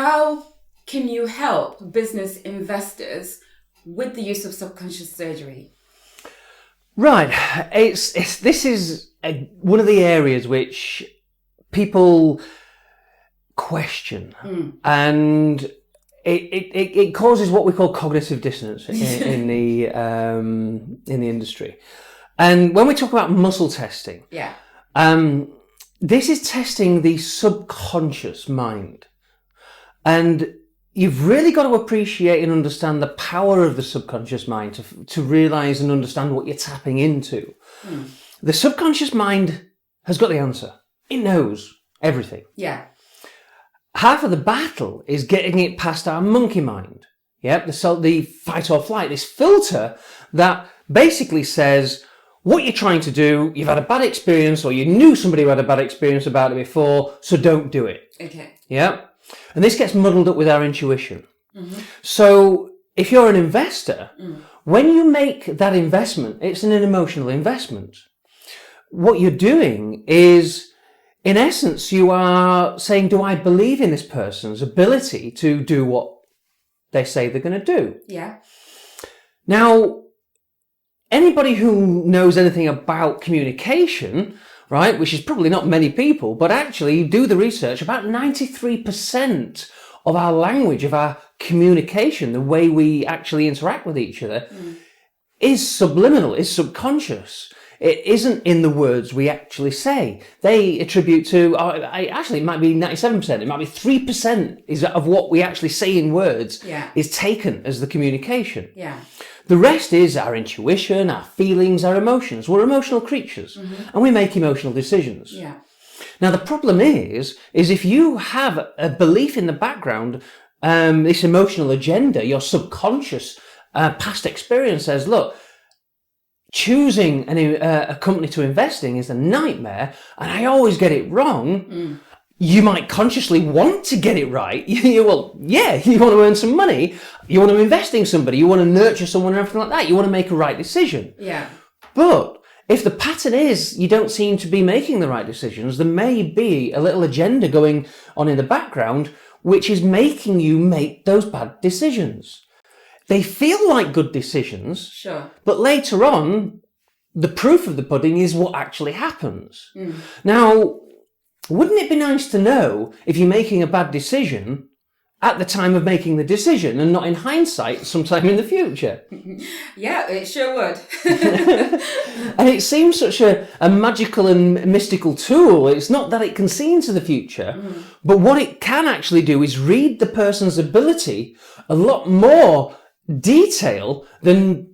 how can you help business investors with the use of subconscious surgery? Right. This is one of the areas which people question, and it causes what we call cognitive dissonance in the industry. And when we talk about muscle testing, this is testing the subconscious mind. And you've really got to appreciate and understand the power of the subconscious mind to realize and understand what you're tapping into. The subconscious mind has got the answer. It knows everything. Yeah. Half of the battle is getting it past our monkey mind. Yep, the fight or flight, this filter that basically says what you're trying to do, you've had a bad experience, or you knew somebody who had a bad experience about it before, so don't do it. Okay. Yep. And this gets muddled up with our intuition. So if you're an investor, when you make that investment, it's an emotional investment. What you're doing is, in essence, you are saying, do I believe in this person's ability to do what they say they're going to do? Yeah. Now, anybody who knows anything about communication, right, which is probably not many people, but actually do the research, about 93% of our language, of our communication, the way we actually interact with each other, is subliminal, is subconscious. It isn't in the words we actually say. They attribute to, actually it might be 97%, it might be 3% of what we actually say in words is taken as the communication. Yeah. The rest is our intuition, our feelings, our emotions. We're emotional creatures, and we make emotional decisions. Yeah. Now, the problem is if you have a belief in the background, this emotional agenda, your subconscious past experience says, look, choosing a company to invest in is a nightmare, and I always get it wrong. You might consciously want to get it right. You want to earn some money. You want to invest in somebody. You want to nurture someone and everything like that. You want to make a right decision. Yeah. But if the pattern is you don't seem to be making the right decisions, there may be a little agenda going on in the background which is making you make those bad decisions. They feel like good decisions, Sure. but later on, the proof of the pudding is what actually happens. Now, wouldn't it be nice to know if you're making a bad decision at the time of making the decision and not in hindsight sometime in the future? Yeah, it sure would. And it seems such a magical and mystical tool. It's not that it can see into the future, but what it can actually do is read the person's ability a lot more detail than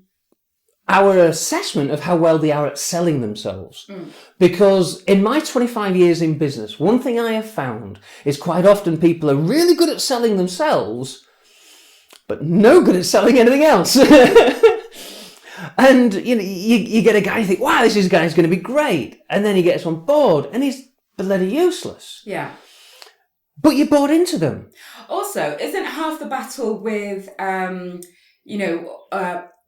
our assessment of how well they are at selling themselves. Because in my 25 years in business, one thing I have found is quite often people are really good at selling themselves, but no good at selling anything else. And you get a guy, you think, wow, this guy's going to be great. And then he gets on board and he's bloody useless. Yeah. But you bought into them. Also, isn't half the battle with,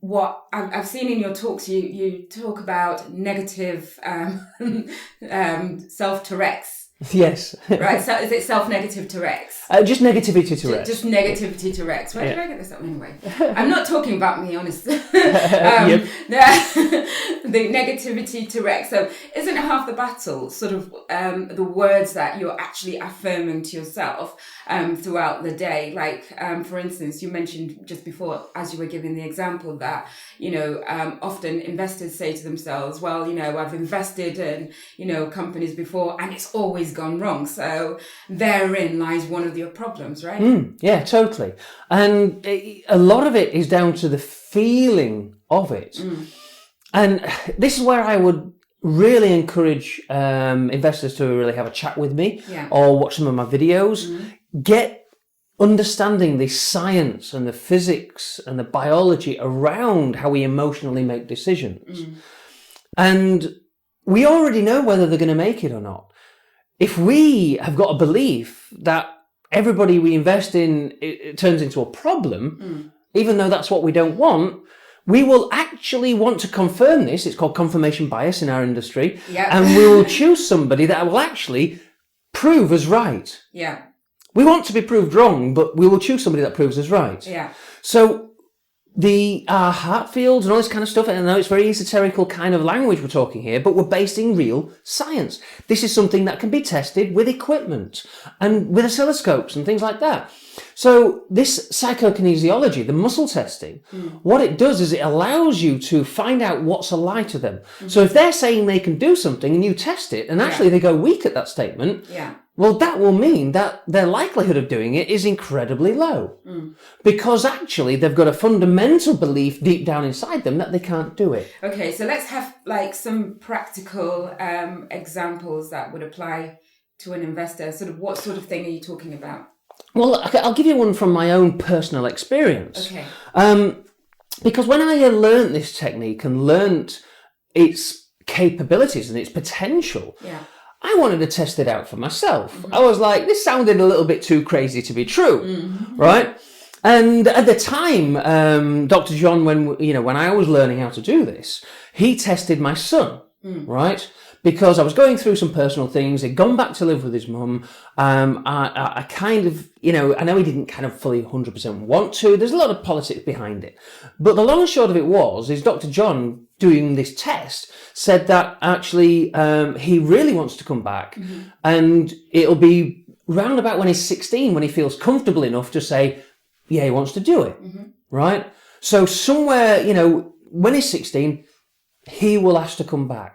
what I've seen in your talks, you talk about negative self-Tourette's. Yes. Right, so is it self-negative Tourette's? Just negativity Tourette's. Just negativity Tourette's. Where did I get this up anyway? I'm not talking about me, honestly. Yep. The negativity Tourette's. So isn't half the battle sort of the words that you're actually affirming to yourself throughout the day? Like, for instance, you mentioned just before, as you were giving the example that, often investors say to themselves, well, I've invested in, companies before and it's always gone wrong. So therein lies one of your problems, right? Yeah, totally. And a lot of it is down to the feeling of it. And this is where I would really encourage investors to really have a chat with me or watch some of my videos. Get understanding the science and the physics and the biology around how we emotionally make decisions. And we already know whether they're going to make it or not. If we have got a belief that everybody we invest in, it turns into a problem, even though that's what we don't want, we will actually want to confirm this. It's called confirmation bias in our industry. Yep. And we will choose somebody that will actually prove us right. Yeah. We want to be proved wrong, but we will choose somebody that proves us right. Yeah. So the heart fields and all this kind of stuff, and I know it's very esoterical kind of language we're talking here, but we're based in real science. This is something that can be tested with equipment and with oscilloscopes and things like that. So this psychokinesiology, the muscle testing, what it does is it allows you to find out what's a lie to them. So if they're saying they can do something and you test it and actually they go weak at that statement, well, that will mean that their likelihood of doing it is incredibly low. Because actually they've got a fundamental belief deep down inside them that they can't do it. Okay, so let's have like some practical examples that would apply to an investor. Sort of what sort of thing are you talking about? Well, I'll give you one from my own personal experience. Okay. Because when I learnt this technique and learnt its capabilities and its potential, I wanted to test it out for myself. I was like, this sounded a little bit too crazy to be true, right? And at the time, Dr. John, when I was learning how to do this, he tested my son, right? Because I was going through some personal things. He'd gone back to live with his mum. I kind of, I know he didn't kind of fully 100% want to. There's a lot of politics behind it. But the long and short of it is Dr. John, doing this test, said that actually he really wants to come back. And it'll be round about when he's 16, when he feels comfortable enough to say, yeah, he wants to do it, right? So somewhere, when he's 16, he will ask to come back.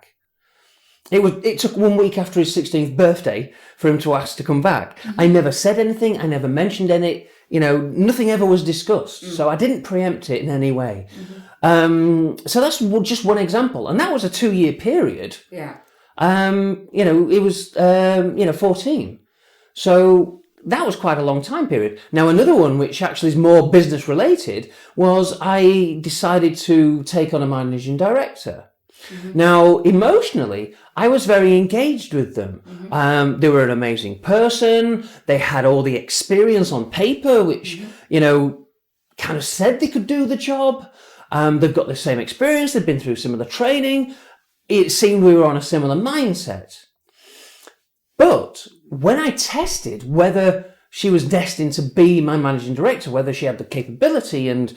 It took 1 week after his 16th birthday for him to ask to come back. I never said anything. I never mentioned any, nothing ever was discussed. So I didn't preempt it in any way. So that's just one example. And that was a 2-year period. Yeah. It was, 14. So that was quite a long time period. Now, another one, which actually is more business related, was I decided to take on a managing director. Now, emotionally, I was very engaged with them. They were an amazing person. They had all the experience on paper, which, kind of said they could do the job. They've got the same experience. They've been through similar training. It seemed we were on a similar mindset. But when I tested whether she was destined to be my managing director, whether she had the capability and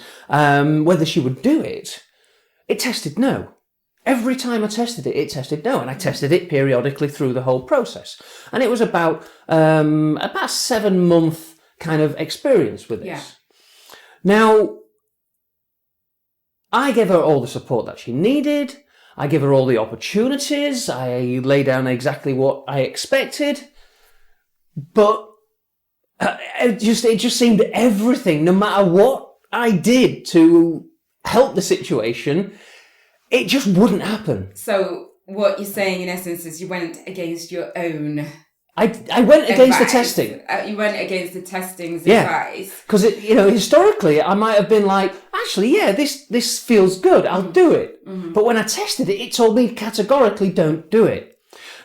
whether she would do it, it tested no. Every time I tested it, it tested no, and I tested it periodically through the whole process. And it was about 7-month kind of experience with this. Yeah. Now, I gave her all the support that she needed. I gave her all the opportunities. I laid down exactly what I expected. But it just seemed everything, no matter what I did to help the situation, it just wouldn't happen. So what you're saying in essence is you went against your own I went against the testing. You went against the testing's advice. Because historically I might have been like, actually, this feels good. I'll do it. But when I tested it, it told me categorically, don't do it.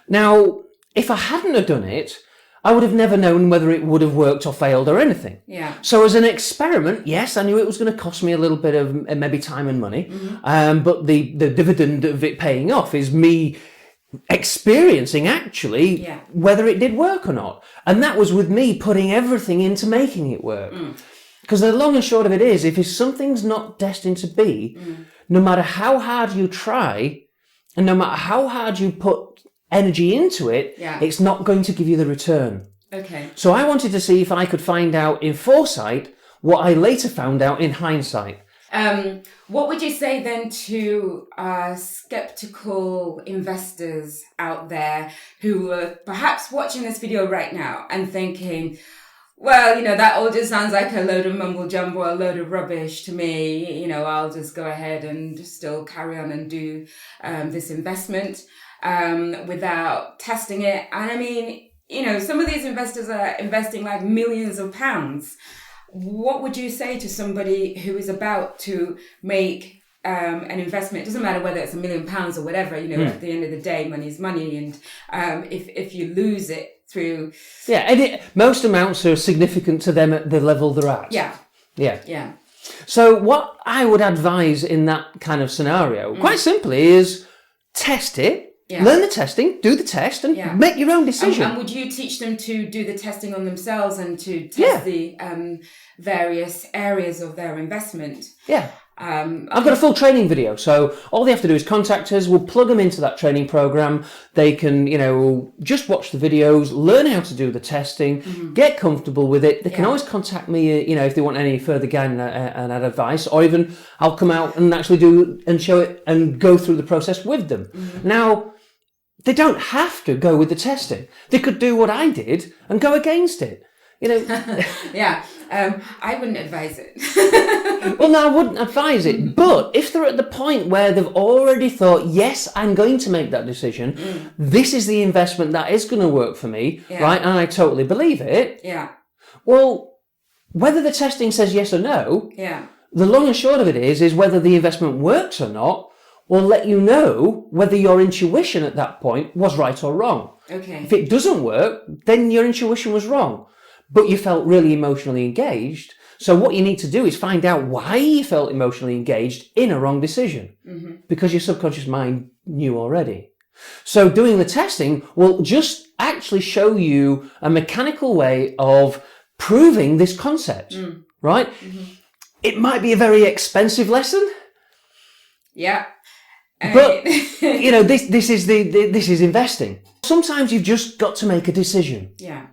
Now, if I hadn't have done it, I would have never known whether it would have worked or failed or anything. Yeah. So as an experiment, yes, I knew it was going to cost me a little bit of maybe time and money. But the dividend of it paying off is me experiencing actually whether it did work or not. And that was with me putting everything into making it work. Because the long and short of it is, if something's not destined to be, no matter how hard you try, and no matter how hard you put energy into it, it's not going to give you the return. Okay. So I wanted to see if I could find out in foresight what I later found out in hindsight. What would you say then to skeptical investors out there who are perhaps watching this video right now and thinking, well, that all just sounds like a load of mumble jumble, a load of rubbish to me. I'll just go ahead and still carry on and do this investment without testing it. And I mean, some of these investors are investing like millions of pounds. What would you say to somebody who is about to make an investment? It doesn't matter whether it's £1 million or whatever, at the end of the day, money is money. And if you lose it through... Yeah, and most amounts are significant to them at the level they're at. Yeah. So what I would advise in that kind of scenario, quite simply, is test it. Yeah. Learn the testing, do the test, and make your own decision. And would you teach them to do the testing on themselves and to test the various areas of their investment? Yeah. I've got a full training video, so all they have to do is contact us. We'll plug them into that training program. They can, just watch the videos, learn how to do the testing, get comfortable with it. They can always contact me, if they want any further guidance and advice, or even I'll come out and actually do and show it and go through the process with them. Now, they don't have to go with the testing. They could do what I did and go against it. I wouldn't advise it. Well, no, I wouldn't advise it. But if they're at the point where they've already thought, yes, I'm going to make that decision, this is the investment that is going to work for me, right? And I totally believe it. Yeah. Well, whether the testing says yes or no, the long and short of it is whether the investment works or not will let you know whether your intuition at that point was right or wrong. Okay. If it doesn't work, then your intuition was wrong. But you felt really emotionally engaged. So what you need to do is find out why you felt emotionally engaged in a wrong decision. Because your subconscious mind knew already. So doing the testing will just actually show you a mechanical way of proving this concept, right? It might be a very expensive lesson. Yeah. But, this is investing. Sometimes you've just got to make a decision. Yeah.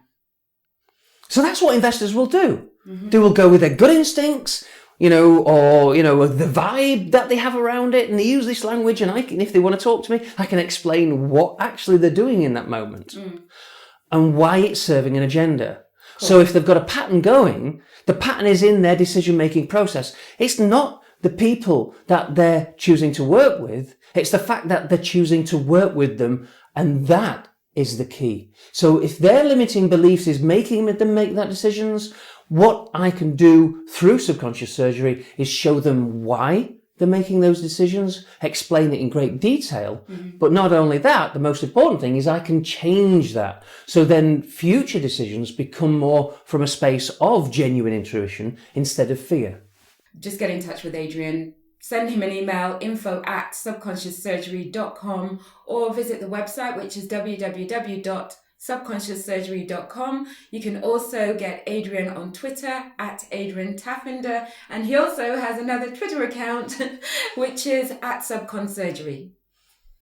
So that's what investors will do. They will go with their gut instincts, or the vibe that they have around it, and they use this language. And if they want to talk to me, I can explain what actually they're doing in that moment and why it's serving an agenda. Cool. So if they've got a pattern going, the pattern is in their decision-making process. It's not the people that they're choosing to work with. It's the fact that they're choosing to work with them, and that is the key. So if their limiting beliefs is making them make that decisions, what I can do through subconscious surgery is show them why they're making those decisions, explain it in great detail. But not only that, the most important thing is I can change that. So then future decisions become more from a space of genuine intuition instead of fear. Just get in touch with Adrian. Send him an email, info@subconscioussurgery.com, or visit the website, which is www.subconscioussurgery.com. You can also get Adrian on Twitter @AdrianTaffender, and he also has another Twitter account, which is @SubconsSurgery.